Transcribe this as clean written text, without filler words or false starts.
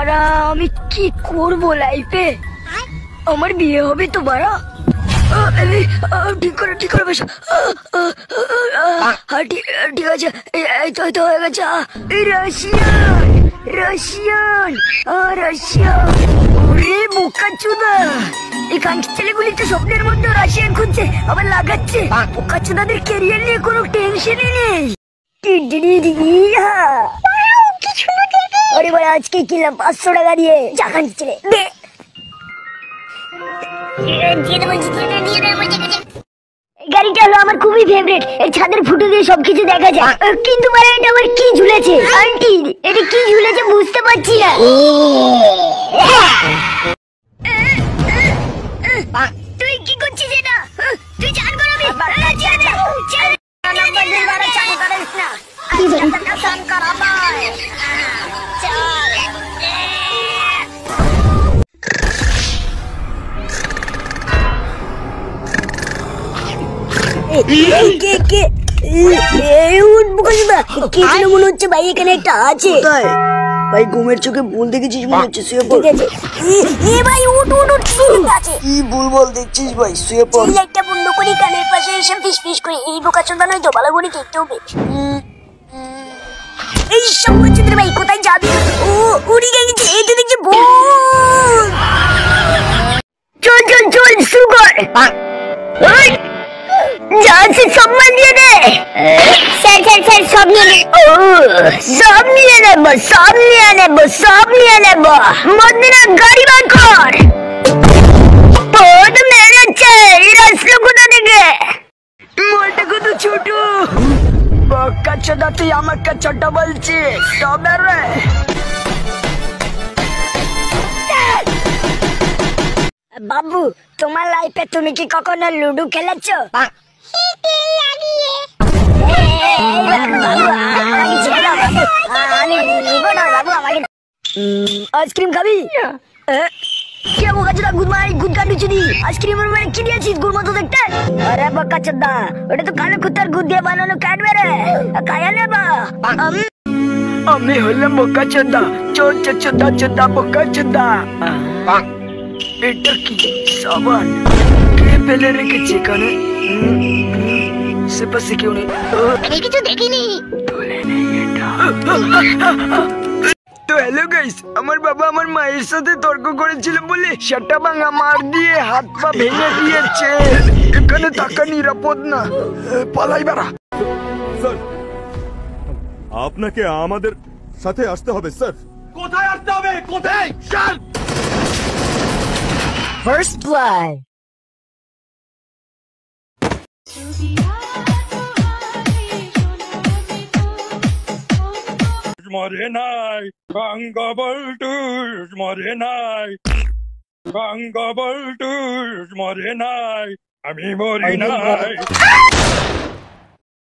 বাড়া আমি কি করবো লাইফে? আমার বিয়ে হবে তো বাড়া। ঠিক করে বেশ। ঠিক আছে, এই তো হয়ে গেছে। রাশিয়ান ওরে বোকা চোদা, এই কানকি ছেলেগুলি তো স্বপ্নের মধ্যে রাশিয়ান খুঁজছে, আবার লাগাচ্ছে। বোকা চোদাদের ক্যারিয়ার নিয়ে কোনো টেনশনই নেই। আরে ভাই আজকে কিনলাম 500 টাকা দিয়ে, যা কানকি ছেলে দে। গাড়িটা হলো আমার খুবই ফেভারিট, এই ছাদের ফুটো দিয়ে সবকিছু দেখা যায়। কিন্তু এটা আবার কি ঝুলেছে? আন্টি এটা কি ঝুলেছে বুঝতে পারছি না। তুই কি করছিস এটা? তুই চান করাবি? মনে হচ্ছে ভাই এখানে একটা আছে। ভাই ঘুমের চোখে ভুল দেখেছিস মনে হচ্ছে, শুয়ে পড়। ভাই উঠ আছে। কি ভুলভাল দেখছিস ভাই, শুয়ে পড়। একটা বন্ধ করি, কানের পাশে এসে ফিস করে এই বোকা চোদা নয় তো, ভালো করে দেখতে হবে। এই সব বলছিস ভাই, কোথায় যাবি? ও উড়ি গেছে, এটা দেখছি ভূত। চল শুরু কর। যাচ্ছি, সব দিয়ে দে। স্যার সব নিয়ে নে। সব নিয়ে নেব। মদিনা গাড়ি বার কর। বহুত মেরেছে, আসলো কোথা থেকে? মোটা কত ছোট বক্কা চোদা, তুই আমাকে ছোট বলছিস? তবে রে বাবু, তোমার লাইফে তুমি কি কখনো লুডো খেলেছো? আইসক্রিম খাবি? আইসক্রিমের মানে কি দিয়েছিস? গুড় মতো দেখতে। আরে বোকা চোদা, ওটা তো কালো কুত্তার গুড় দিয়ে বানানো ক্যাডবেরি, খায়া নেবা। আমি হলাম বোকা চোদা, চোদা বোকা চোদা। এটা কি সাবান? কে ফেলে রেখেছে এখানে? সেপাশে কেউ নেই, আমি কিছু দেখিনি। তো হ্যালো গাইস, আমার বাবা আমার মায়ের সাথে তর্ক করেছিল বলে সেটা ভাঙা মার দিয়ে হাত পা ভেঙে দিয়েছে। এখানে থাকা নিরাপদ না, পালাই বাড়া। স্যার, আপনাকে আমাদের সাথে আসতে হবে স্যার। কোথায় আসতে হবে? কোথায়? Sir, first blood. মরে নাই বঙ্গবন্ধুর, মরে নাই বঙ্গবন্ধুর, মরে নাই, আমি মরি নাই।